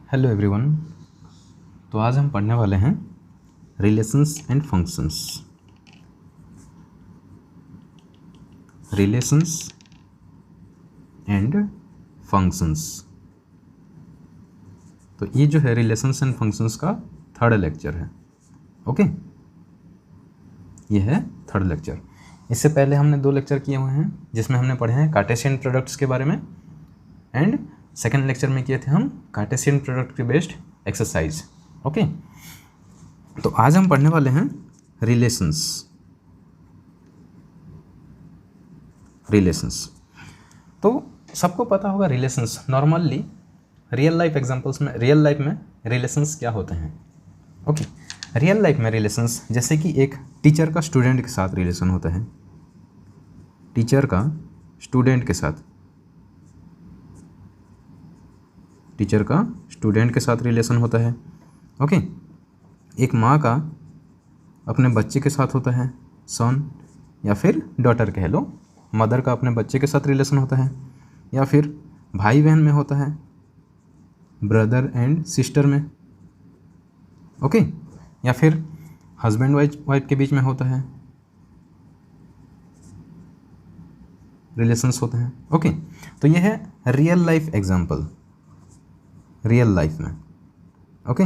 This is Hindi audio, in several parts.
Hello everyone. तो आज हम पढ़ने वाले हैं relations and functions. Relations and functions. तो ये जो है रिलेशंस एंड फंक्शंस का थर्ड लेक्चर है। ओके, ये है थर्ड लेक्चर। इससे पहले हमने 2 लेक्चर किए हुए हैं जिसमें हमने पढ़े हैं कार्टेशियन प्रोडक्ट्स के बारे में, एंड सेकेंड लेक्चर में किए थे हम कार्टेशियन प्रोडक्ट के बेस्ड एक्सरसाइज। ओके, तो आज हम पढ़ने वाले हैं रिलेशंस। तो सबको पता होगा relations normally real life examples में, रियल लाइफ में रिलेशंस क्या होते हैं। ओके, रियल लाइफ में रिलेशंस जैसे कि एक टीचर का स्टूडेंट के साथ रिलेशन होता है, टीचर का स्टूडेंट के साथ, टीचर का स्टूडेंट के साथ रिलेशन होता है। ओके, एक माँ का अपने बच्चे के साथ होता है, सन, या फिर डॉटर कह लो। मदर का अपने बच्चे के साथ रिलेशन होता है, या फिर भाई बहन में होता है, ब्रदर एंड सिस्टर में। ओके, या फिर हस्बैंड वाइफ के बीच में होता है, रिलेशंस होते हैं। ओके, तो ये है real life example, real life में। ओके,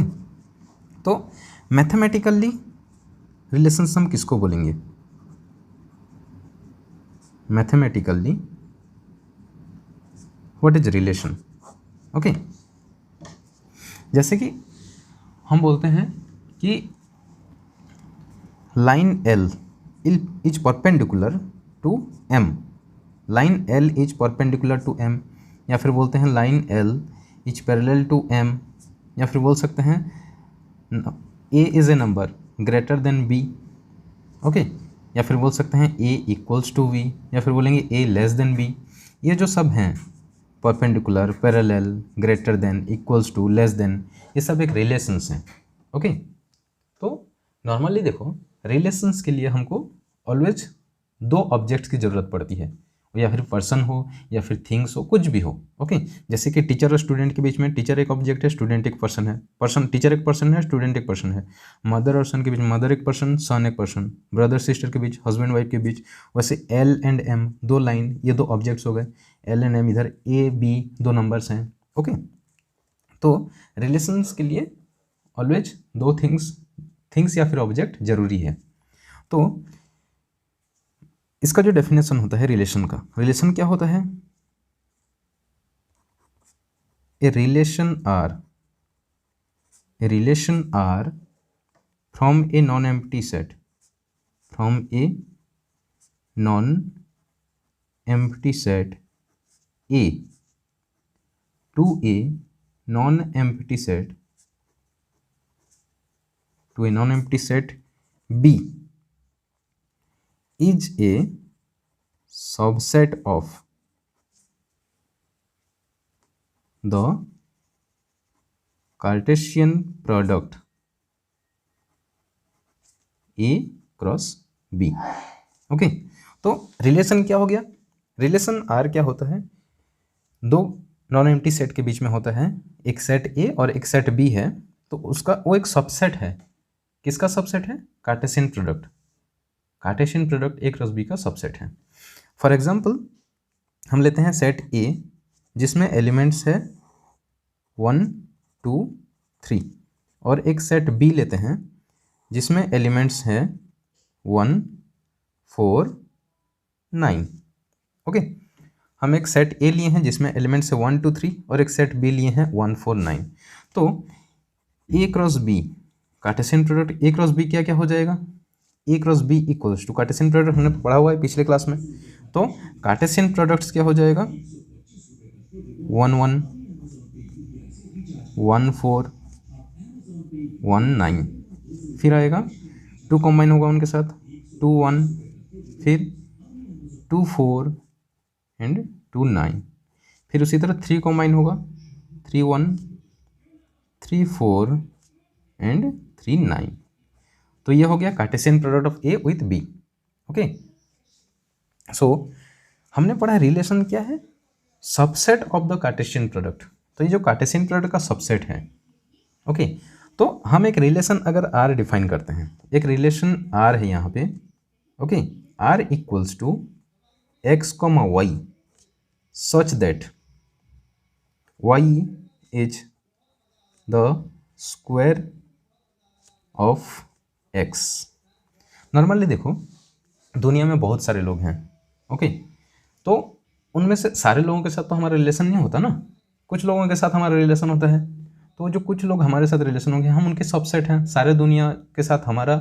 तो मैथमेटिकली रिलेशंस हम किसको बोलेंगे? Mathematically what is relation? Okay, जैसे कि हम बोलते हैं कि line L is perpendicular to M, line L is perpendicular to M, या फिर बोलते हैं line L is parallel to M, या फिर बोल सकते हैं A is a number greater than B. Okay, या फिर बोल सकते हैं ए इक्वल्स टू वी, या फिर बोलेंगे ए लेस देन बी। ये जो सब हैं perpendicular, parallel, greater than, equals to, less than, ये सब एक रिलेशंस हैं। ओके, तो नॉर्मली देखो रिलेशंस के लिए हमको ऑलवेज 2 ऑब्जेक्ट्स की ज़रूरत पड़ती है, या फिर पर्सन हो या फिर थिंग्स हो, कुछ भी हो। ओके, जैसे कि टीचर और स्टूडेंट के बीच में टीचर एक ऑब्जेक्ट है, स्टूडेंट एक पर्सन है, टीचर एक पर्सन है, स्टूडेंट एक पर्सन है। मदर और सन के बीच मदर एक पर्सन, सन एक पर्सन। ब्रदर सिस्टर के बीच, हस्बैंड वाइफ के बीच, वैसे एल एंड एम 2 लाइन, ये 2 ऑब्जेक्ट्स हो गए। एल एंड एम इधर ए बी 2 नंबर्स हैं। ओके, तो रिलेशंस के लिए ऑलवेज 2 थिंग्स या फिर ऑब्जेक्ट जरूरी है। तो इसका जो डेफिनेशन होता है रिलेशन का, रिलेशन क्या होता है? A relation R from a non empty set, from a non empty set A to a non empty set, to a non empty set B is a subset of the Cartesian product A cross B। Okay, तो रिलेशन क्या हो गया? रिलेशन R क्या होता है? 2 नॉन एम्प्टी सेट के बीच में होता है, एक सेट A और एक सेट B है, तो उसका वो एक सबसेट है। किसका सबसेट है? Cartesian product. Cartesian product A cross B का सबसेट है। फॉर एग्जांपल हम लेते हैं सेट ए जिसमें एलिमेंट्स है 1 2 3, और एक सेट बी लेते हैं जिसमें एलिमेंट्स है 1 4 9। ओके, हम एक सेट ए लिए हैं जिसमें एलिमेंट्स है 1 2 3, और एक सेट बी लिए हैं 1 4 9। तो A cross B, Cartesian product A cross B क्या क्या हो जाएगा? A cross B equals to, Cartesian product हमने पढ़ा हुआ है पिछले क्लास में, तो कार्टेशियन प्रोडक्ट्स क्या हो जाएगा? 1 1 1 4 1 9, फिर आएगा 2 कॉम्बाइन होगा उनके साथ 2 1, फिर 2 4 एंड 2 9, फिर उसी तरह 3 कॉम्बाइन होगा 3 1 3 4 एंड 3 9। तो ये हो गया Cartesian product of A with B. Okay, so हमने पढ़ा रिलेशन क्या है? Subset of the Cartesian product. तो ये जो कार्टेशियन प्रोडक्ट का सबसेट है। ओके, तो हम एक रिलेशन अगर आर डिफाइन करते हैं, एक रिलेशन आर है यहाँ पे। Okay, R equals to x comma Y such that y is the square of x. Normally देखो, दुनिया में बहुत सारे लोग हैं। ओके, तो उनमें से सारे लोगों के साथ तो हमारा रिलेशन नहीं होता ना, कुछ लोगों के साथ हमारा रिलेशन होता है। तो जो कुछ लोग हमारे साथ रिलेशन होंगे, हम उनके सबसेट हैं। सारे दुनिया के साथ हमारा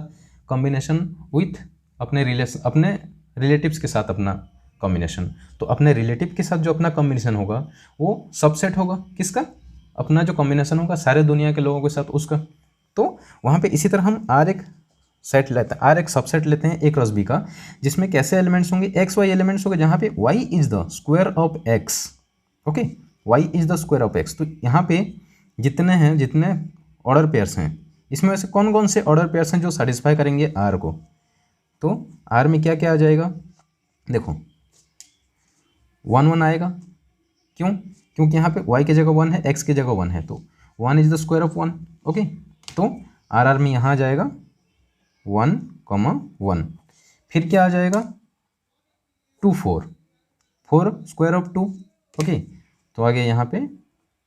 कॉम्बिनेशन विथ अपने रिलेटिव्स के साथ अपना कॉम्बिनेशन। तो अपने रिलेटिव के साथ जो अपना कॉम्बिनेशन होगा वो सबसेट होगा किसका? अपना जो कॉम्बिनेशन होगा सारे दुनिया के लोगों के साथ उसका। तो वहाँ पे इसी तरह हम आर एक सेट लेते हैं, आर एक सबसेट लेते हैं ए क्रॉस बी का, जिसमें कैसे एलिमेंट्स होंगे? एक्स वाई एलिमेंट्स होंगे, जहाँ पे y is the square of x. Okay, y is the square of x. तो यहाँ पे जितने हैं, जितने ऑर्डर पेयर्स हैं, इसमें वैसे कौन कौन से ऑर्डर पेयर्स हैं जो सेटिस्फाई करेंगे आर को? तो आर में क्या क्या आ जाएगा? देखो 1 1 आएगा। क्यों? क्योंकि यहाँ पे y की जगह 1 है, x की जगह 1 है, तो 1 is the square of 1। Okay, तो आर में यहाँ आ जाएगा 1, 1। फिर क्या आ जाएगा? 2 4, 4 स्क्वायर ऑफ 2। ओके, तो आगे यहाँ पे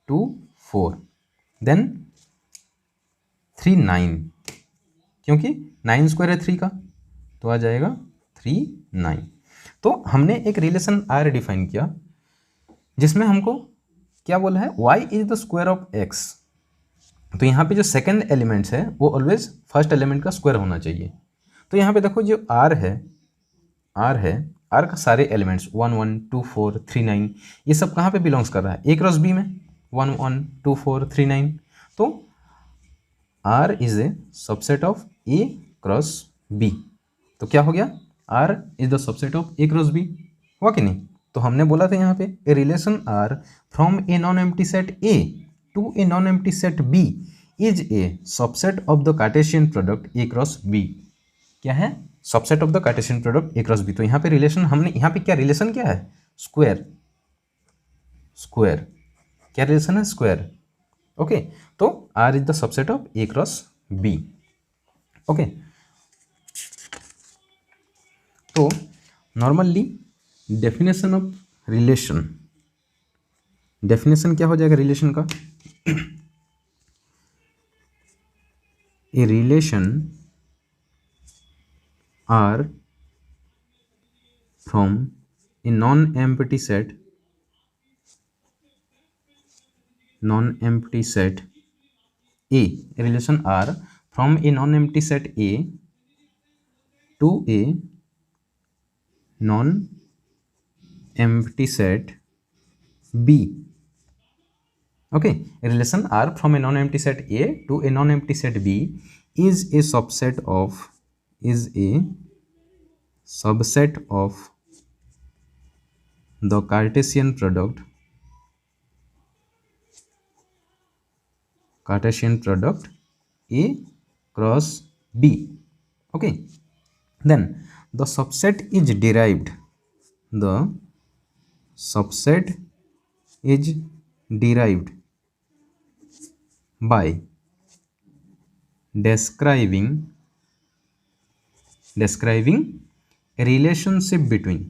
2 4, देन 3 9, क्योंकि 9 स्क्वायर है 3 का, तो आ जाएगा 3 9। तो हमने एक रिलेशन आर डिफाइन किया जिसमें हमको क्या बोला है? y is the square of x। तो यहाँ पे जो सेकंड एलिमेंट्स है वो ऑलवेज फर्स्ट एलिमेंट का स्क्वायर होना चाहिए। तो यहाँ पे देखो जो r है, r का सारे एलिमेंट्स 1 1 2 4 3 9, ये सब कहाँ पे बिलोंग्स कर रहा है? a क्रॉस b में, 1 1 2 4 3 9। तो r is a subset of a cross b। तो क्या हो गया? r is the subset of a cross b, हुआ कि नहीं? तो हमने बोला था यहाँ पे a relation R from a non empty set A to a non empty set B is a subset of the Cartesian product A cross B. क्या है? Subset of the Cartesian product A cross B. तो यहाँ पे रिलेशन हमने, यहाँ पे क्या रिलेशन क्या है? Square, square. क्या रिलेशन है? स्क्वायर। ओके, तो R is the subset of A cross B. Okay, तो normally definition of relation, definition क्या हो जाएगा रिलेशन का? A relation R from a non empty set A, relation R from a non empty set A to a non empty set B. Okay, relation R from a non empty set A to a non empty set B is a subset of the Cartesian product A cross B. Okay, then the subset is derived by describing a relationship between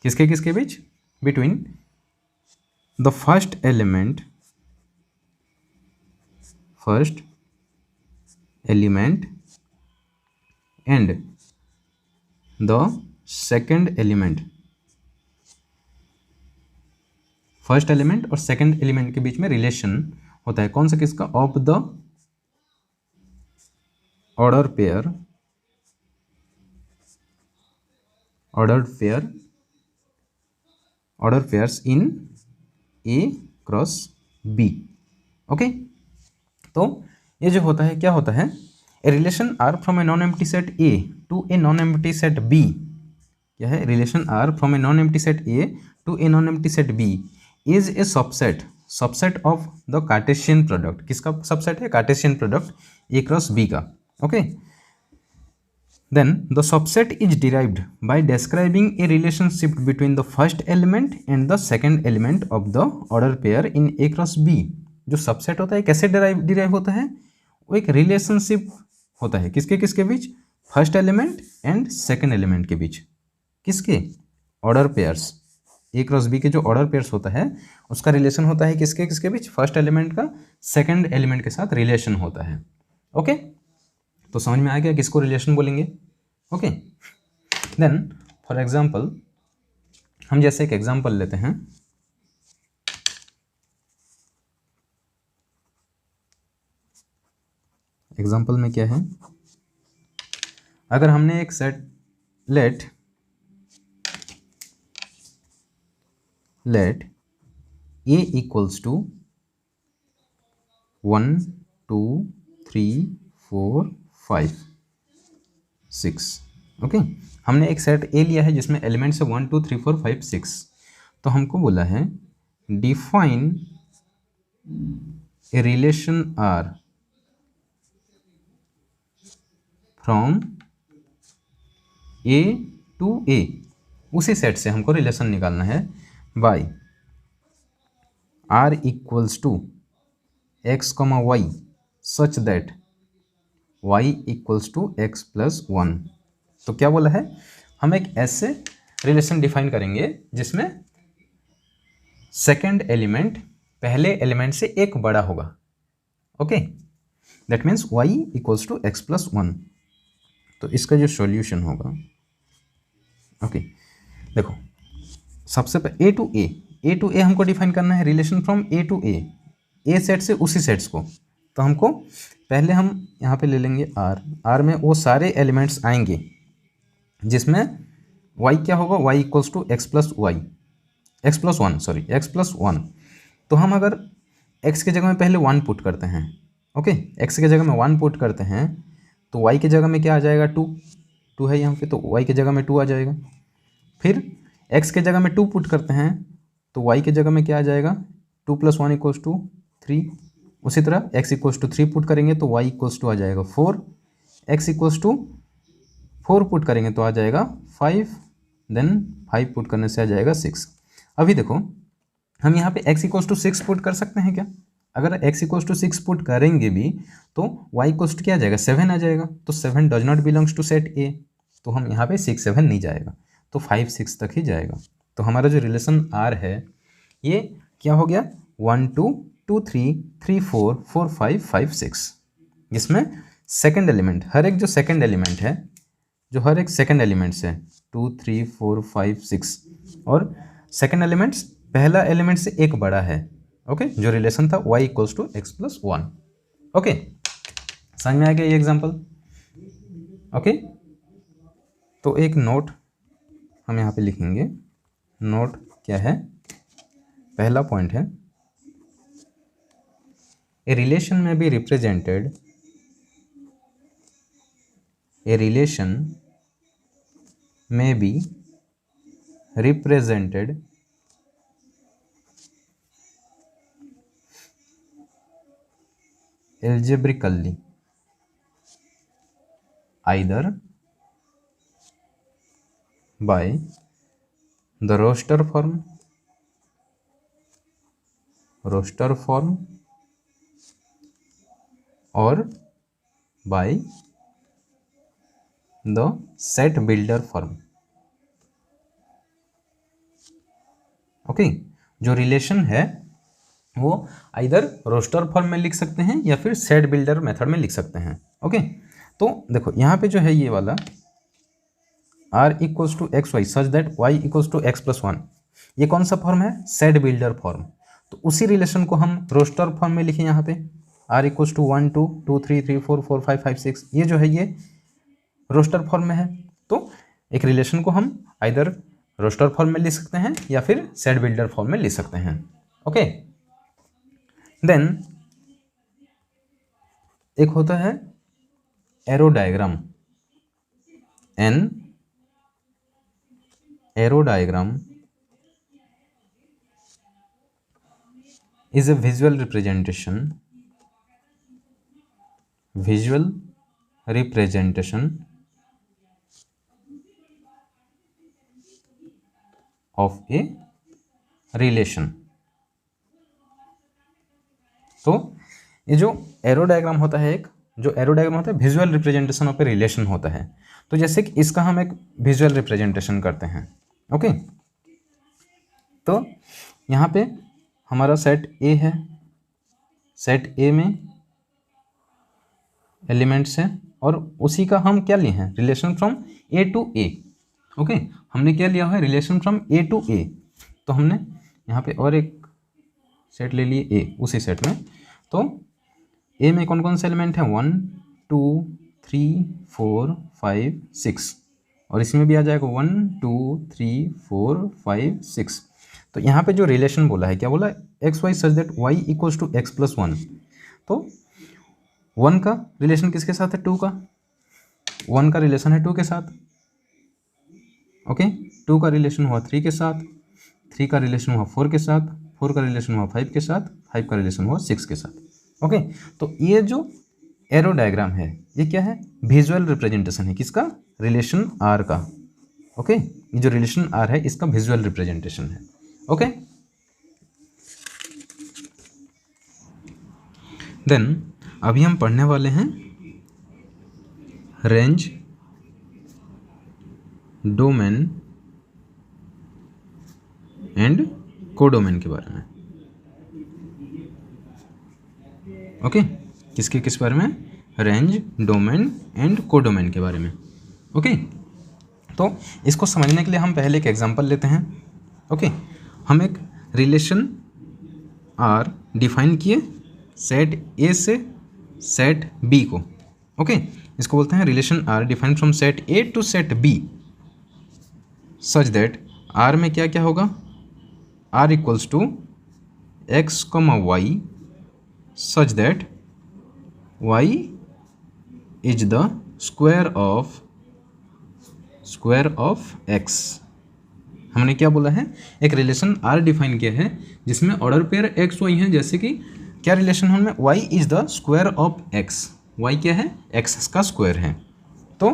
किसके किसके बीच? Between the first element and the second element. First element और सेकेंड एलिमेंट के बीच में रिलेशन होता है कौन सा? किसका? Of the order pairs in A cross B. Okay, तो ये जो होता है क्या होता है? A relation R from a non empty set A to a non empty set B. क्या है? Relation R from a non empty set A to a non empty set B is a subset of the Cartesian product. किसका सबसेट है? Cartesian product A cross B का। Okay, Then the subset is derived by describing a relationship between the first element and the second element of the order pair in A cross B। जो सबसेट होता है कैसे डिराइव होता है, वो एक रिलेशनशिप होता है किसके किसके बीच, first element and second element के बीच, किसके, order pairs. A cross B के जो ऑर्डर पेयर्स होता है उसका रिलेशन होता है किसके किसके बीच, फर्स्ट एलिमेंट का सेकेंड एलिमेंट के साथ रिलेशन होता है। ओके, तो समझ में आ गया किसको रिलेशन बोलेंगे। ओके, देन फॉर एग्जांपल हम जैसे एक एग्जांपल लेते हैं, एग्जांपल में क्या है, अगर हमने एक set let A equals to 1 2 3 4 5 6। Okay, हमने एक सेट ए लिया है जिसमें एलिमेंट्स है 1 2 3 4 5 6। तो हमको बोला है define a relation R from A to A, उसी सेट से हमको रिलेशन निकालना है by R equals to x comma Y such that y equals to x plus 1। तो क्या बोला है, हम एक ऐसे रिलेशन डिफाइन करेंगे जिसमें सेकेंड एलिमेंट पहले एलिमेंट से एक बड़ा होगा। Okay, that means y equals to x plus 1। तो इसका जो सॉल्यूशन होगा, ओके देखो, सबसे पहले ए टू ए हमको डिफाइन करना है relation from A to A set से उसी सेट्स को। तो हमको पहले हम यहाँ पे ले लेंगे आर में वो सारे एलिमेंट्स आएंगे जिसमें y क्या होगा, y equals to x plus 1। तो हम अगर x के जगह में पहले 1 पुट करते हैं, ओके x के जगह में 1 पुट करते हैं तो y के जगह में क्या आ जाएगा, 2 है यहाँ पे, तो y के जगह में 2 आ जाएगा। फिर x के जगह में 2 पुट करते हैं तो y के जगह में क्या आ जाएगा, 2 + 1 = 3। उसी तरह x = 3 पुट करेंगे तो y = आ जाएगा 4, x = 4 पुट करेंगे तो आ जाएगा 5, देन 5 पुट करने से आ जाएगा 6। अभी देखो हम यहाँ पे x = 6 पुट कर सकते हैं क्या, अगर x = 6 पुट करेंगे भी तो y = क्या आ जाएगा, 7 आ जाएगा। तो 7 does not belongs to set A, तो हम यहाँ पे 6 7 नहीं जाएगा, तो 5 6 तक ही जाएगा। तो हमारा जो रिलेशन R है ये क्या हो गया, 1 2 2 3 3 4 4 5 5 6, जिसमें सेकेंड एलिमेंट हर एक जो सेकेंड एलिमेंट है, जो हर एक सेकेंड एलिमेंट्स है 2 3 4 5 6, और सेकेंड एलिमेंट्स पहला एलिमेंट से एक बड़ा है। ओके, जो रिलेशन था y = x + 1। ओके, समझ में आ गया ये एग्जांपल। ओके, तो एक नोट हम यहाँ पे लिखेंगे, नोट क्या है, पहला पॉइंट है ए रिलेशन में बी रिप्रेजेंटेड, ए रिलेशन में be represented algebraically either by the roster form or by the set builder form। Okay, जो रिलेशन है वो आइदर रोस्टर फॉर्म में लिख सकते हैं या फिर सेट बिल्डर मेथड में लिख सकते हैं। ओके, तो देखो यहाँ पे जो है ये वाला r = xy such that y = x + 1, ये कौन सा फॉर्म है, सेट बिल्डर फॉर्म। तो उसी रिलेशन को हम रोस्टर फॉर्म में लिखें, यहाँ पे r = 1 2 2 3 3 4 4 5 5 6, ये जो है ये रोस्टर फॉर्म में है। तो एक रिलेशन को हम आइदर रोस्टर फॉर्म में लिख सकते हैं या फिर सेट बिल्डर फॉर्म में लिख सकते हैं। ओके, देन एक होता है arrow diagram, an arrow diagram is a visual representation of a relation. तो ये जो एरो डायग्राम होता है, एक जो एरो डायग्राम होता है visual representation of a relation होता है। तो जैसे कि इसका हम एक विजुअल रिप्रेजेंटेशन करते हैं। ओके, तो यहाँ पे हमारा सेट ए है, सेट ए में एलिमेंट्स हैं और उसी का हम क्या लिए हैं, relation from A to A. Okay, हमने क्या लिया है, relation from A to A. तो हमने यहाँ पे और एक सेट ले लिए ए, उसी सेट में। तो ए में कौन कौन से एलिमेंट हैं, 1 2 3 4 5 6, और इसमें भी आ जाएगा 1 2 3 4 5 6। तो यहाँ पे जो रिलेशन बोला है, क्या बोला, x y such that y equals to x plus 1। तो 1 का रिलेशन किसके साथ है, 2 का, 1 का रिलेशन है 2 के साथ। ओके, 2 का रिलेशन हुआ 3 के साथ, 3 का रिलेशन हुआ 4 के साथ, 4 का रिलेशन हुआ 5 के साथ, 5 का रिलेशन हुआ 6 के साथ। ओके, तो ये जो एरो डायग्राम है ये क्या है, विजुअल रिप्रेजेंटेशन है किसका, रिलेशन आर का। ओके, ये जो रिलेशन आर है इसका विजुअल रिप्रेजेंटेशन है। ओके, देन अभी हम पढ़ने वाले हैं रेंज, डोमेन एंड कोडोमेन के बारे में। ओके, किसके किस बारे में, रेंज, डोमेन एंड कोडोमेन के बारे में। ओके, तो इसको समझने के लिए हम पहले एक एग्जांपल लेते हैं। ओके, हम एक रिलेशन आर डिफाइन किए सेट ए से सेट बी को। ओके, इसको बोलते हैं relation R define from set A to set B such that R में क्या क्या होगा, R equals to x comma Y such that y is the square of x. हमने क्या बोला है, एक रिलेशन आर डिफाइन किया है जिसमें ऑर्डर पेयर एक्स वाई हैं। जैसे कि क्या रिलेशन है उनमें, y is the square of x, y क्या है, एक्स का स्क्वायर है। तो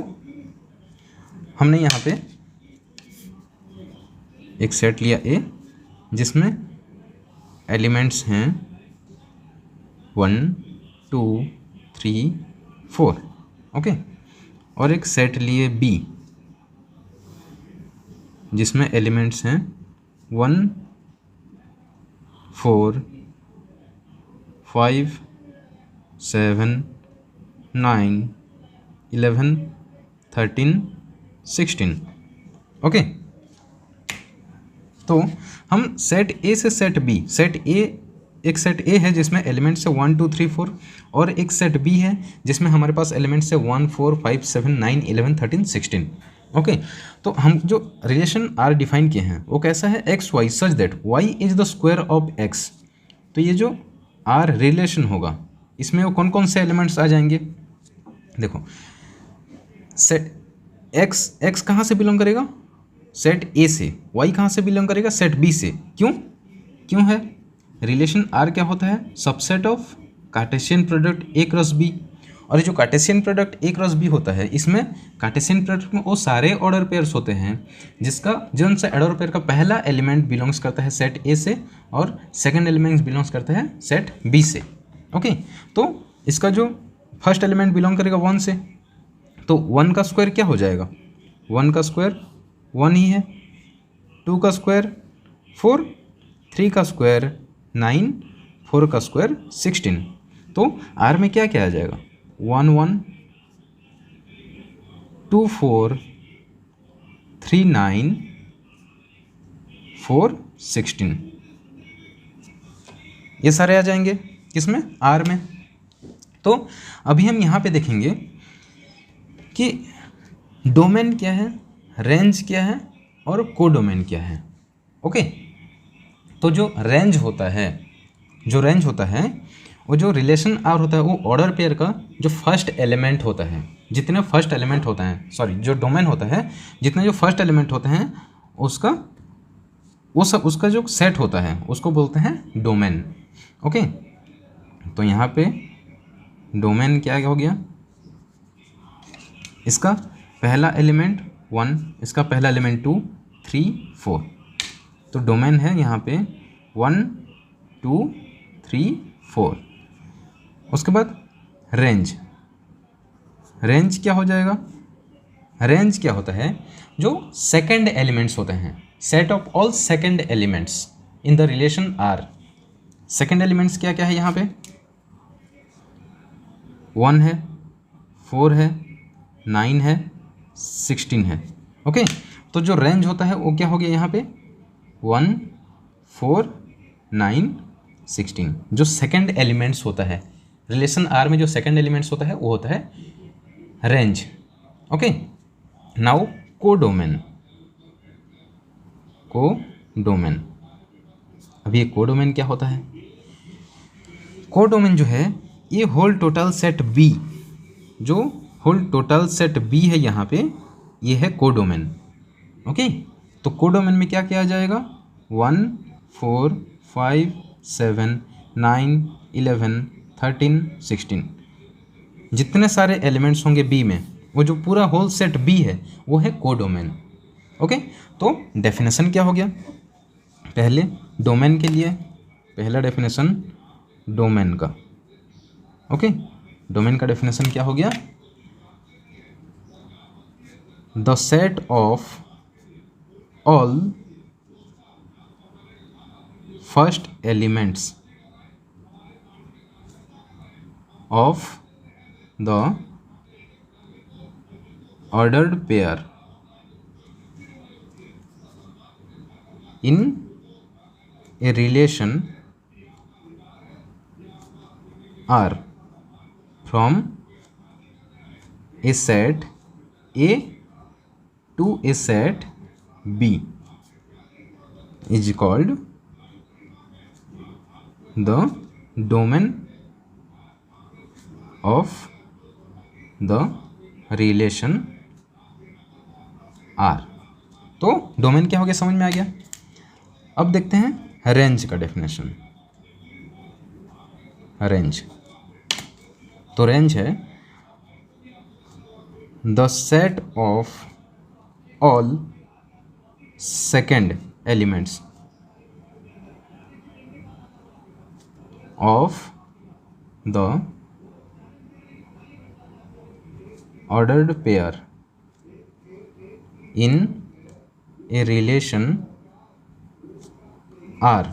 हमने यहाँ पे एक सेट लिया ए जिसमें एलिमेंट्स हैं 1 2 3 4। ओके, और एक सेट लिए बी जिसमें एलिमेंट्स हैं 1 4 5 7 9 11 13 16। ओके, तो हम सेट ए से सेट बी, सेट ए, एक सेट ए है जिसमें एलिमेंट्स है 1 2 3 4, और एक सेट बी है जिसमें हमारे पास एलिमेंट्स है 1 4 5 7 9 11 13 16। ओके, तो हम जो रिलेशन आर डिफाइन किए हैं वो कैसा है, x y such that y is the square of x. तो ये जो आर रिलेशन होगा इसमें वो कौन कौन से एलिमेंट्स आ जाएंगे, देखो सेट एक्स कहाँ से बिलोंग करेगा, सेट ए से, वाई कहाँ से बिलोंग करेगा, सेट बी से। क्यों है, रिलेशन आर क्या होता है, subset of Cartesian product A cross B. और ये जो Cartesian product A cross B होता है, इसमें कार्टेशियन प्रोडक्ट में वो सारे ऑर्डर पेयर्स होते हैं जिसका जो सा ऑर्डर पेयर का पहला एलिमेंट बिलोंग्स करता है सेट ए से और सेकंड एलिमेंट बिलोंग्स करता है सेट बी से। ओके, तो इसका जो फर्स्ट एलिमेंट बिलोंग करेगा 1 से, तो 1 का स्क्वायर क्या हो जाएगा, 1 का स्क्वायर 1 ही है, 2 का स्क्वायर 4, 3 का स्क्वायर 9, 4 का स्क्वायर 16। तो आर में क्या क्या आ जाएगा, 1 1 2 4 3 9 4 16, ये सारे आ जाएंगे किसमें, आर में। तो अभी हम यहाँ पे देखेंगे कि डोमेन क्या है, रेंज क्या है और कोडोमेन क्या है। ओके, तो जो रेंज होता है वो जो रिलेशन आर होता है वो ऑर्डर पेयर का जो फर्स्ट एलिमेंट होता है, जितने फर्स्ट एलिमेंट होता है, सॉरी जो डोमेन होता है जितने जो फर्स्ट एलिमेंट होते हैं उसका जो सेट होता है उसको बोलते हैं डोमेन। ओके, तो यहाँ पे डोमेन क्या हो गया, इसका पहला एलिमेंट 1, इसका पहला एलिमेंट 2 3 4। तो डोमेन है यहाँ पे 1 2 3 4। उसके बाद रेंज, रेंज क्या हो जाएगा? रेंज क्या होता है? जो सेकंड एलिमेंट्स होते हैं, set of all second elements in the relation R. Second elements क्या क्या है यहाँ पे? 1 है, 4 है, 9 है, 16 है। ओके, तो जो रेंज होता है वो क्या हो गया यहाँ पे? 1 4 9 16। जो सेकंड एलिमेंट्स होता है रिलेशन आर में, जो सेकंड एलिमेंट्स होता है वो होता है range. Okay, now codomain. Codomain, अभी ये कोडोमेन क्या होता है? कोडोमेन जो है ये होल टोटल सेट बी, जो होल टोटल सेट बी है यहाँ पे, ये है कोडोमेन। ओके, तो कोडोमेन में क्या किया जाएगा? 1 4 5 7 9 11 13 16, जितने सारे एलिमेंट्स होंगे बी में, वो जो पूरा होल सेट बी है वो है कोडोमेन। ओके, तो डेफिनेशन क्या हो गया? पहले डोमेन के लिए पहला डेफिनेशन डोमेन का। ओके, डोमेन का डेफिनेशन क्या हो गया? The set of all first elements of the ordered pair in a relation R from a set A to a set B is called the domain of the relation R। तो डोमेन क्या हो गया, समझ में आ गया। अब देखते हैं रेंज का डेफिनेशन। रेंज, तो रेंज है the set of all second elements of the ordered pair in a relation R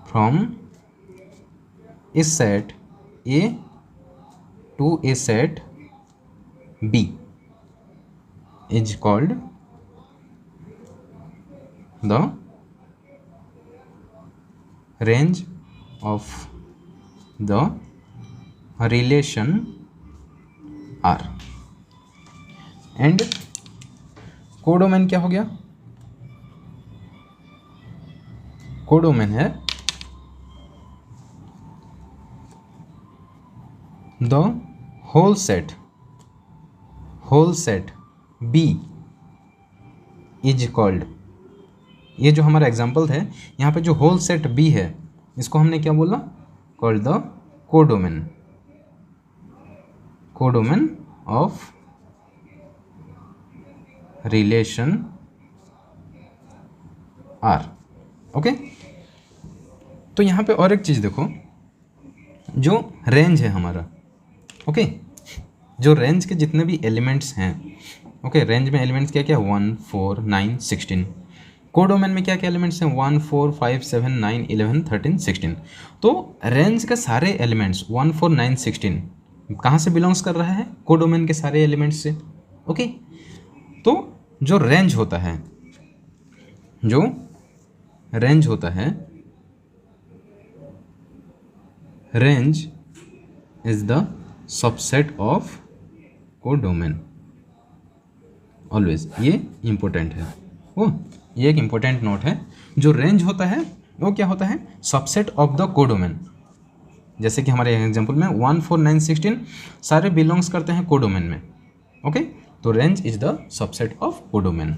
from a set A to a set B is called the range of the relation R। And codomain क्या हो गया? कोडोमेन है the whole set B is called, ये जो हमारा एग्जाम्पल है यहाँ पे जो होल सेट बी है इसको हमने क्या बोला? Called the codomain, codomain of relation R. Okay, तो यहाँ पे और एक चीज़ देखो, जो रेंज है हमारा, ओके, जो रेंज के जितने भी एलिमेंट्स हैं, ओके, रेंज में एलिमेंट्स क्या क्या? 1 4 9 16। कोडोमेन में क्या क्या एलिमेंट्स हैं? 1 4 5 7 9 11 13 16। तो रेंज के सारे एलिमेंट्स 1 4 9 16 कहाँ से बिलोंग्स कर रहा है? कोडोमेन के सारे एलिमेंट्स से। ओके, तो जो रेंज होता है, जो रेंज होता है, range is the subset of codomain always. ये इंपॉर्टेंट है, वो ये एक इंपॉर्टेंट नोट है। जो रेंज होता है वो क्या होता है? Subset of the codomain. जैसे कि हमारे एग्जांपल में 1 4 9 16 सारे बिलोंग्स करते हैं कोडोमेन में। ओके, तो range is the subset of codomain.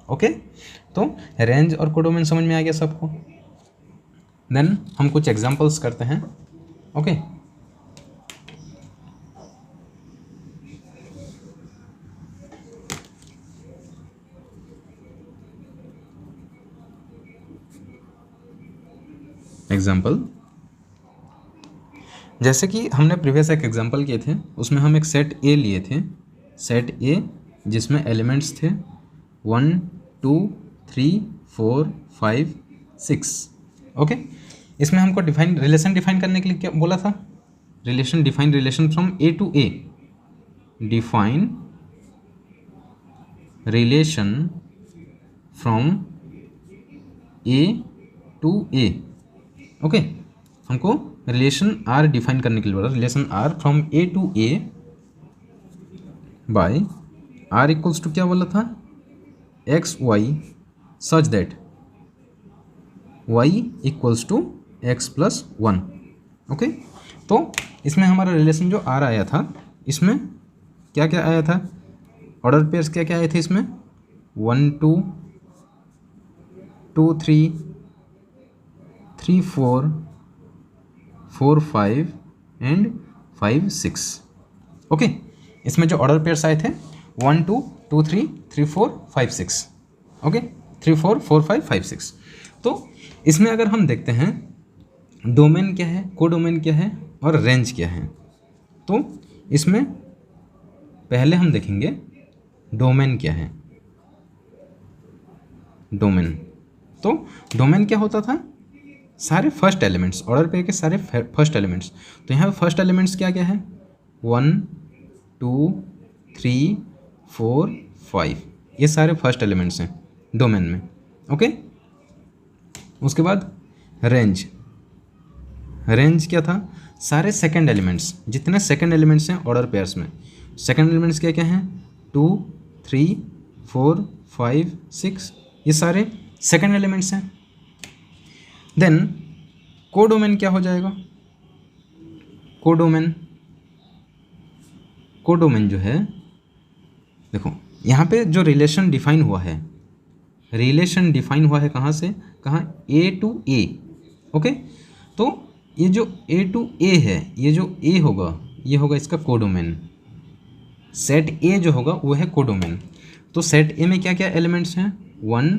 Okay, तो रेंज और कोडोमेन समझ में आ गया सबको। देन हम कुछ एग्जांपल्स करते हैं। ओके, एग्जाम्पल, जैसे कि हमने प्रीवियस एक एग्जाम्पल किए थे, उसमें हम एक सेट ए लिए थे, सेट ए जिसमें एलिमेंट्स थे 1 2 3 4 5 6। ओके, इसमें हमको रिलेशन डिफाइन करने के लिए क्या बोला था? Relation from A to A, define relation from A to A. Okay, हमको रिलेशन आर डिफाइन करने के लिए बोला, relation R from A to A by R equals to क्या बोला था? X y such that y equals to x plus 1। Okay, तो इसमें हमारा रिलेशन जो आर आया था, इसमें क्या क्या आया था? ऑर्डर पेयर्स क्या क्या आए थे इसमें? 1 2 2 3 3 4 4 5 एंड 5 6। ओके, इसमें जो ऑर्डर पेयर्स आए थे 1 2 2 3 3 4 5 6। ओके, 3 4 4 5 5 6। तो इसमें अगर हम देखते हैं डोमेन क्या है, कोडोमेन क्या है और रेंज क्या है, तो इसमें पहले हम देखेंगे डोमेन क्या है। डोमेन, तो डोमेन क्या होता था? सारे फर्स्ट एलिमेंट्स, ऑर्डर पेयर के सारे फर्स्ट एलिमेंट्स। तो यहाँ पे फर्स्ट एलिमेंट्स क्या क्या है? 1 2 3 4 5, ये सारे फर्स्ट एलिमेंट्स हैं डोमेन में। ओके, उसके बाद रेंज, रेंज क्या था? सारे सेकंड एलिमेंट्स, जितने सेकंड एलिमेंट्स हैं ऑर्डर पेयर्स में, सेकंड एलिमेंट्स क्या क्या हैं? 2 3 4 5 6, ये सारे सेकंड एलिमेंट्स हैं। देन कोडोमेन क्या हो जाएगा? कोडोमेन, कोडोमेन जो है, देखो यहाँ पे जो रिलेशन डिफाइन हुआ है, रिलेशन डिफाइन हुआ है कहाँ से कहाँ? ए टू ए। ओके, तो ये जो ए टू ए है, ये जो ए होगा ये होगा इसका कोडोमेन। सेट ए जो होगा वो है कोडोमेन। तो सेट ए में क्या क्या एलिमेंट्स हैं? 1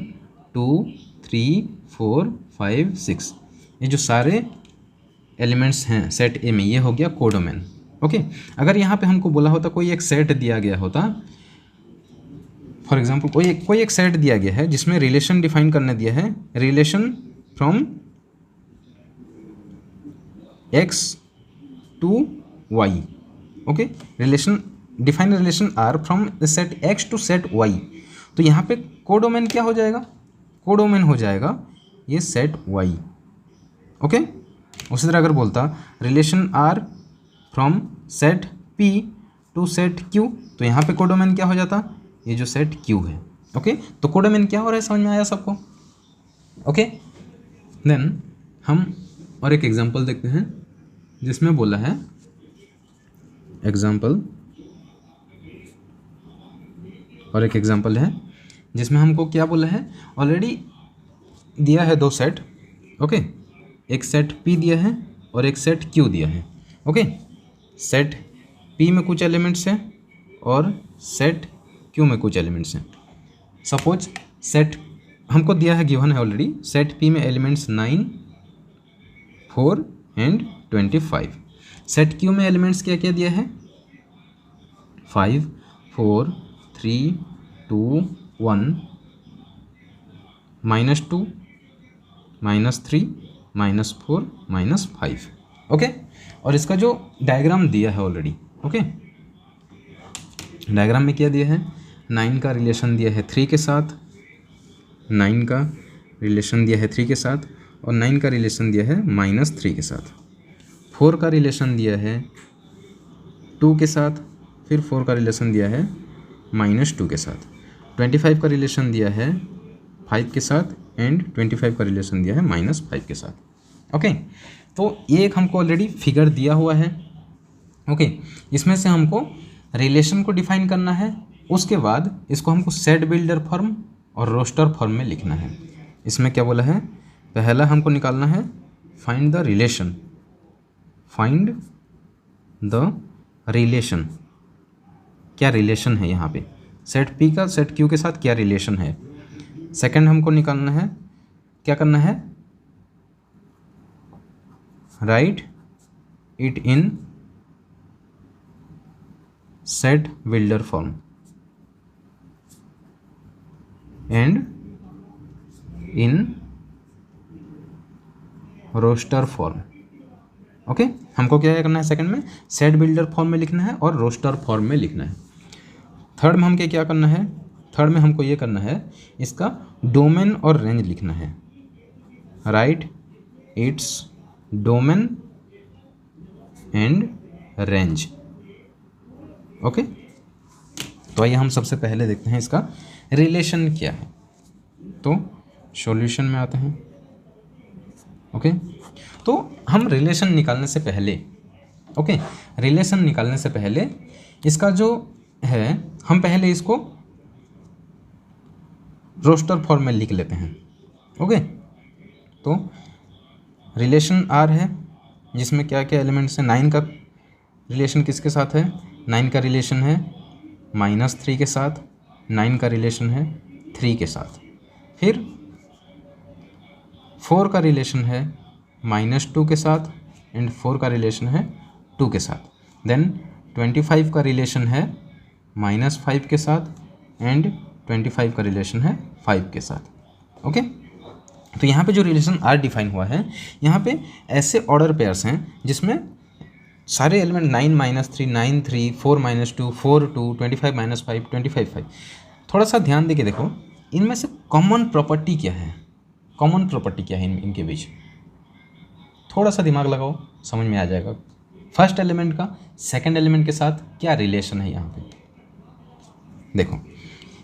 2 3 4 5 6, ये जो सारे एलिमेंट्स हैं सेट ए में, ये हो गया कोडोमेन। ओके, अगर यहाँ पे हमको बोला होता, कोई एक सेट दिया गया होता, फॉर एग्जांपल कोई एक सेट दिया गया है जिसमें रिलेशन डिफाइन करने दिया है, relation from X to Y. Okay, relation define relation R from set X to set Y. तो यहाँ पे कोडोमेन क्या हो जाएगा? कोडोमेन हो जाएगा ये सेट वाई। ओके, उसी तरह अगर बोलता relation R from set P to set Q, तो यहाँ पे कोडोमेन क्या हो जाता? ये जो सेट क्यू है। ओके, तो कोडोमेन क्या हो रहा है, समझ में आया सबको? ओके, देन हम और एक एग्जांपल देखते हैं जिसमें बोला है, एग्जांपल और एक एग्जांपल है जिसमें हमको क्या बोला है, ऑलरेडी दिया है दो सेट। ओके, एक सेट P दिया है और एक सेट Q दिया है। ओके, सेट P में कुछ एलिमेंट्स हैं और सेट Q में कुछ एलिमेंट्स हैं। सपोज सेट हमको दिया है, गिवन है ऑलरेडी, सेट P में एलिमेंट्स 9 4 एंड 25। सेट Q में एलिमेंट्स क्या क्या दिया है? 5 4 3 2 1 -2 -3 -4 -5। ओके, और इसका जो डायग्राम दिया है ऑलरेडी, ओके, डायग्राम में क्या दिया है? 9 का रिलेशन दिया है 3 के साथ, 9 का रिलेशन दिया है 3 के साथ, और 9 का रिलेशन दिया है -3 के साथ। 4 का रिलेशन दिया है 2 के साथ, फिर 4 का रिलेशन दिया है -2 के साथ। 25 का रिलेशन दिया है 5 के साथ एंड 25 का रिलेशन दिया है -5 के साथ। ओके, तो ये एक हमको ऑलरेडी फिगर दिया हुआ है। ओके, इसमें से हमको रिलेशन को डिफाइन करना है, उसके बाद इसको हमको सेट बिल्डर फॉर्म और रोस्टर फॉर्म में लिखना है। इसमें क्या बोला है? पहला हमको निकालना है find the relation, find the relation, क्या रिलेशन है यहाँ पे सेट P का सेट Q के साथ क्या रिलेशन है। सेकंड हमको निकालना है, क्या करना है? Write it in set builder form and in roster form. Okay, हमको क्या करना है सेकंड में, सेट बिल्डर फॉर्म में लिखना है और रोस्टर फॉर्म में लिखना है। थर्ड में हमको क्या करना है, थर्ड में हमको ये करना है, इसका डोमेन और रेंज लिखना है। Right its domain and range. Okay, तो आइए हम सबसे पहले देखते हैं इसका रिलेशन क्या है। तो सॉल्यूशन में आते हैं। ओके, तो हम रिलेशन निकालने से पहले, ओके, रिलेशन निकालने से पहले इसका जो है हम पहले इसको रोस्टर फॉर्म में लिख लेते हैं। ओके, तो रिलेशन आर है जिसमें क्या क्या एलिमेंट्स हैं। 9 का रिलेशन किसके साथ है, 9 का रिलेशन है -3 के साथ, 9 का रिलेशन है 3 के साथ। फिर 4 का रिलेशन है -2 के साथ एंड 4 का रिलेशन है 2 के साथ। देन 25 का रिलेशन है -5 के साथ एंड 25 का रिलेशन है 5 के साथ। ओके, तो यहाँ पे जो रिलेशन आर डिफाइन हुआ है, यहाँ पे ऐसे ऑर्डर पेयर्स हैं जिसमें सारे एलिमेंट 9 -3 9 3 4 -2 4 2 25 -5 25 5। थोड़ा सा ध्यान देके देखो, इनमें से कॉमन प्रॉपर्टी क्या है, कॉमन प्रॉपर्टी क्या है इनके बीच, थोड़ा सा दिमाग लगाओ, समझ में आ जाएगा। फर्स्ट एलिमेंट का सेकंड एलिमेंट के साथ क्या रिलेशन है। यहाँ पे देखो,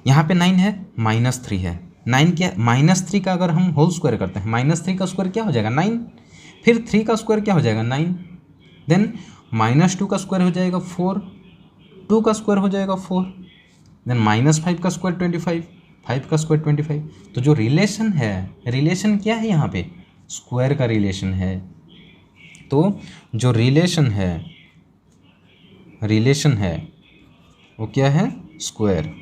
यहाँ पे 9 है -3 है, 9 क्या, -3 का अगर हम होल स्क्वायर करते हैं, -3 का स्क्वायर क्या हो जाएगा 9, फिर 3 का स्क्वायर क्या हो जाएगा 9, देन -2 का स्क्वायर हो जाएगा 4, 2 का स्क्वायर हो जाएगा 4, देन -5 का स्क्वायर 25, 5 का स्क्वायर 25। तो जो रिलेशन है, रिलेशन क्या है यहाँ पे, स्क्वायर का रिलेशन है। तो जो रिलेशन है, रिलेशन है वो क्या है, स्क्वायर,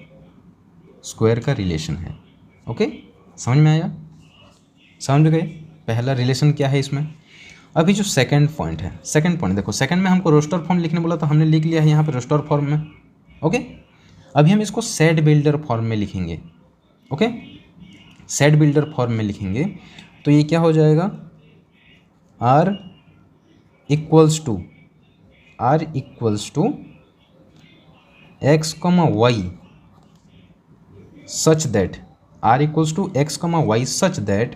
स्क्वायर का रिलेशन है। ओके, समझ में आया, समझ गए पहला रिलेशन क्या है इसमें। अभी जो सेकंड पॉइंट है, सेकंड पॉइंट देखो, सेकंड में हमको रोस्टर फॉर्म लिखने बोला तो हमने लिख लिया है यहाँ पे रोस्टर फॉर्म में। ओके, अभी हम इसको सेट बिल्डर फॉर्म में लिखेंगे। ओके, सेट बिल्डर फॉर्म में लिखेंगे तो ये क्या हो जाएगा, R equals to x, y such that R equals to x, y such that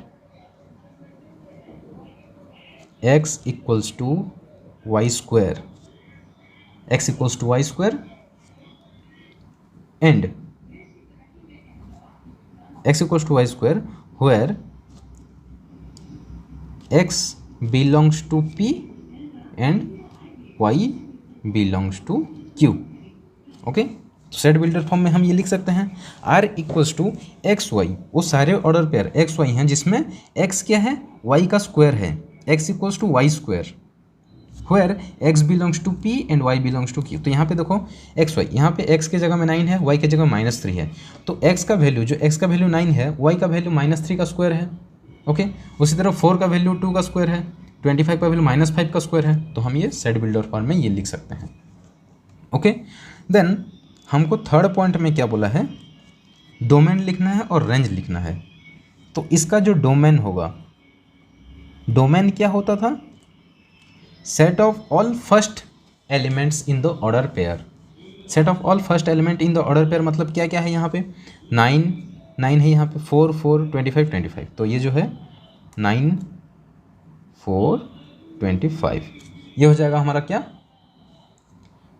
x equals to y square, x equals to y square and x equals to y square where x belongs to P and y belongs to Q। Okay, तो सेट बिल्डर फॉर्म में हम ये लिख सकते हैं R equals to x y, वो सारे ऑर्डर पेयर एक्स वाई हैं जिसमें x क्या है, y का स्क्वायर है, x equals to y square where x belongs to P and y belongs to Q। तो यहाँ पे देखो एक्स वाई, यहाँ पे x के जगह में 9 है, y के जगह -3 है, तो x का वैल्यू, जो x का वैल्यू 9 है, y का वैल्यू -3 का स्क्वायर है। ओके, उसी तरह 4 का वैल्यू 2 का स्क्वायर है, 25 का वैल्यू -5 का स्क्वायर है। तो हम ये सेट बिल्डर फॉर्म में ये लिख सकते हैं। ओके, देन हमको थर्ड पॉइंट में क्या बोला है, डोमेन लिखना है और रेंज लिखना है। तो इसका जो डोमेन होगा, डोमेन क्या होता था, set of all first elements in the order pair. Set of all first element in the order pair मतलब क्या क्या है, यहाँ पे 9 है, यहाँ पे 4 4 25 25, तो ये जो है 9 4 25, ये हो जाएगा हमारा क्या,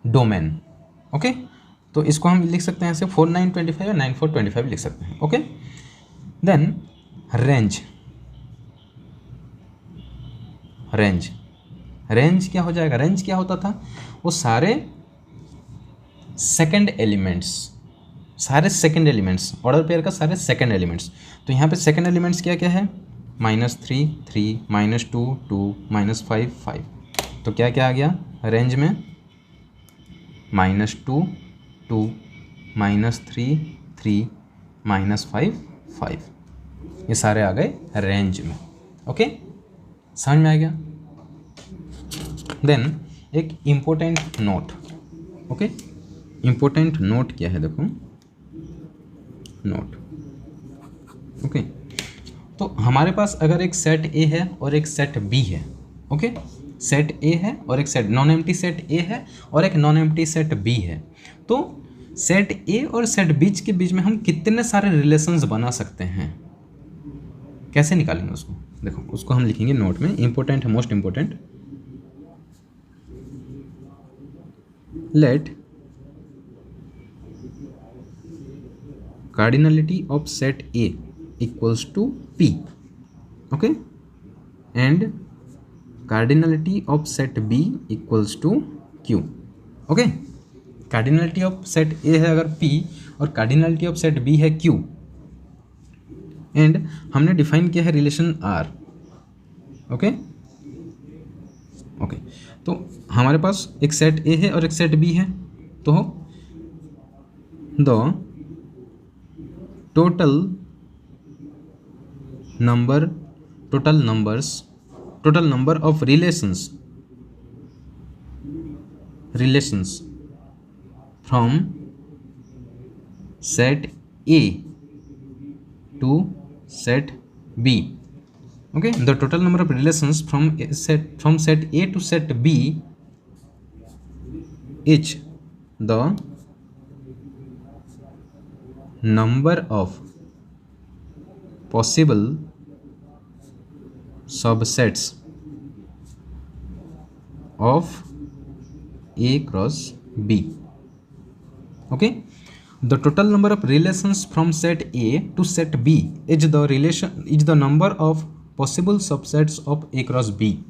डोमेन। ओके, तो इसको हम लिख सकते हैं ऐसे 4 9 25 और 9 4 25 लिख सकते हैं। Okay, then range, range, range क्या हो जाएगा, रेंज क्या होता था, वो सारे सेकंड एलिमेंट्स, सारे सेकंड एलिमेंट्स ऑर्डर पेयर का सारे सेकंड एलिमेंट्स। तो यहाँ पे सेकंड एलिमेंट्स क्या क्या है, -3 3 -2 2 -5 5, तो क्या क्या आ गया रेंज में, -2 2 -3 3 -5 5, ये सारे आ गए रेंज में। ओके, समझ में आ गया। देन एक important note, okay, important note क्या है, देखो नोट, ओके। तो हमारे पास अगर एक सेट ए है और एक सेट बी है, ओके, सेट ए है और एक set non empty set A है और एक नॉन एम्प्टी सेट बी है, तो सेट ए और सेट बी के बीच में हम कितने सारे रिलेशंस बना सकते हैं, कैसे निकालेंगे उसको, देखो उसको हम लिखेंगे नोट में, इंपॉर्टेंट है, most important, let cardinality of set A equals to P, okay, and cardinality of set B equals to Q, okay. Cardinality of set A है अगर पी और कार्डिनलिटी ऑफ सेट बी है क्यू, एंड हमने डिफाइन किया है रिलेशन आर, ओके, ओके। तो हमारे पास एक सेट ए है और एक सेट बी है, तो the total number of relations from set A to set B, okay, the total number of relations from set A to set B is the number of possible subsets of A cross B, okay. The total number of relations from set A to set B is the number of possible subsets of A cross B,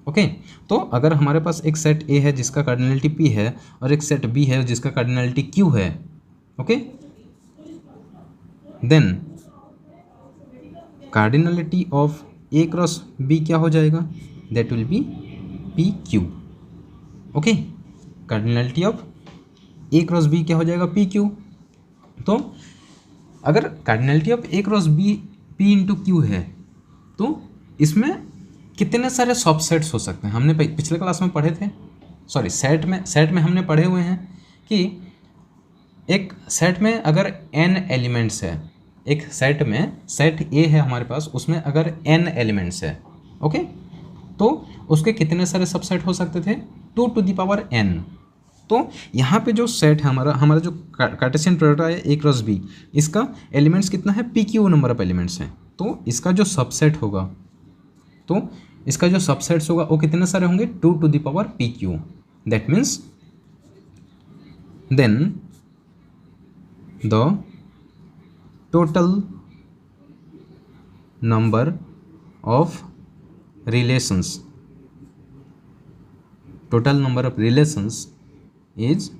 okay. तो अगर हमारे पास एक सेट ए है जिसका कार्डिनलिटी पी है और एक सेट बी है जिसका कार्डिनलिटी क्यू है, okay, then cardinality of A cross B क्या हो जाएगा, that will be P Q, okay. Cardinality of A cross B क्या हो जाएगा, पी क्यू। तो अगर cardinality of A cross B P into Q है तो इसमें कितने सारे सबसेट्स हो सकते हैं, हमने पिछले क्लास में पढ़े थे, सॉरी सेट में हमने पढ़े हुए हैं कि एक सेट में अगर n एलिमेंट्स है, एक सेट में सेट ए है हमारे पास, उसमें अगर n एलिमेंट्स है, ओके, तो उसके कितने सारे सबसेट हो सकते थे, 2 to the power n। तो यहाँ पे जो सेट है हमारा जो कार्टेशियन प्रोडक्ट है ए क्रॉस बी, इसका एलिमेंट्स कितना है, P Q number of elements हैं, तो इसका जो सबसेट होगा, तो इसका जो सबसेट्स होगा वो कितने सारे होंगे, 2 to the power P Q. That means then the total number of relations is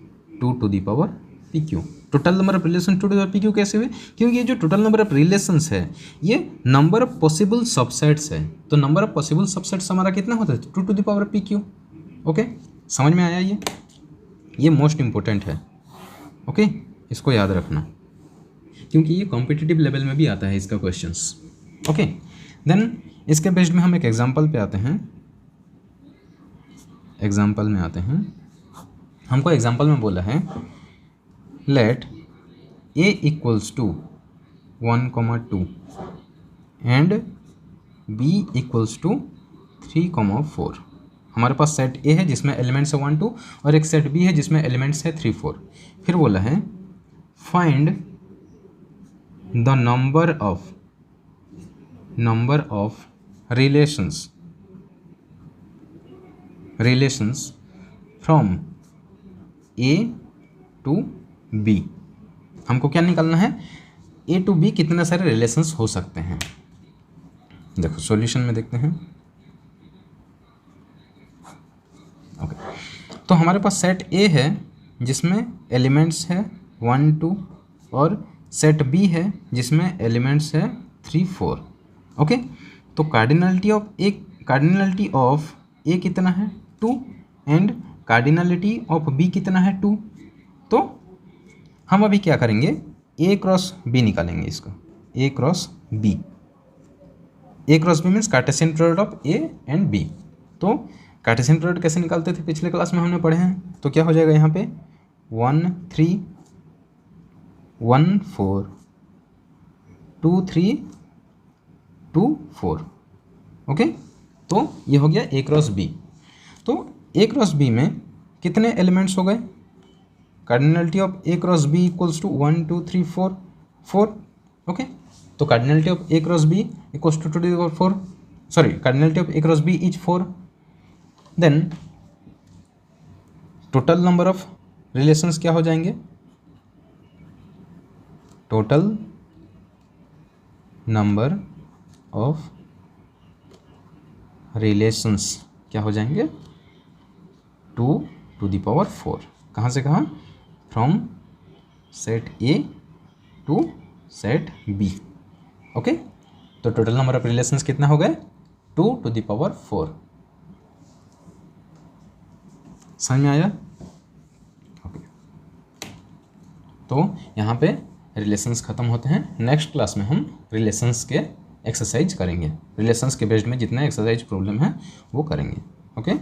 2 to the power pq। Total number of relation 2 to the power pq कैसे हुए, क्योंकि ये जो टोटल नंबर ऑफ रिलेशंस है ये नंबर ऑफ पॉसिबल सबसेट्स है, तो नंबर ऑफ पॉसिबल सबसेट्स हमारा कितना होता है, 2 to the power pq, okay. समझ में आया, ये मोस्ट इंपॉर्टेंट है, ओके, इसको याद रखना क्योंकि ये कॉम्पिटिटिव लेवल में भी आता है इसका क्वेश्चंस, ओके। देन इसके बेस्ड में हम एक एग्जांपल पे आते हैं, हमको एग्जांपल में बोला है let a equals to 1,2 and b equals to 3,4। हमारे पास सेट a है जिसमें एलिमेंट्स है 1, 2 और एक सेट b है जिसमें एलिमेंट्स है 3, 4। फिर बोला है find the number of relations from A to B। हमको क्या निकालना है, A to B कितने सारे रिलेशंस हो सकते हैं। देखो सॉल्यूशन में देखते हैं, ओके। तो हमारे पास सेट A है जिसमें एलिमेंट्स है 1, 2 और सेट बी है जिसमें एलिमेंट्स है 3, 4, ओके। तो कार्डिनलिटी ऑफ ए कितना है, 2 एंड कार्डिनलिटी ऑफ बी कितना है, 2। तो हम अभी क्या करेंगे, ए क्रॉस बी निकालेंगे, इसको A cross B means Cartesian product of A and B. तो कार्टेशियन प्रोडक्ट कैसे निकालते थे पिछले क्लास में हमने पढ़े हैं, तो क्या हो जाएगा यहाँ पे 1 3 1 4 2 3 2 4। ओके, तो ये हो गया ए क्रॉस बी। तो ए क्रॉस बी में कितने एलिमेंट्स हो गए? Cardinality of A cross B equals to 1 2 3 4 4। Okay, तो cardinality of A cross B equals to 2 to the power 4, sorry cardinality of A cross B is 4। Then total number of relations क्या हो जाएंगे? टोटल नंबर ऑफ रिलेशंस क्या हो जाएंगे? 2 टू द पावर 4। कहाँ से कहाँ? From set A to set B. Okay, तो टोटल नंबर ऑफ रिलेशंस कितना हो गए? 2 टू द पावर 4। समझ में आया? ओके, तो यहाँ पे रिलेशंस ख़त्म होते हैं। नेक्स्ट क्लास में हम रिलेशंस के एक्सरसाइज करेंगे, रिलेशंस के बेस्ड में जितना एक्सरसाइज प्रॉब्लम है वो करेंगे। ओके।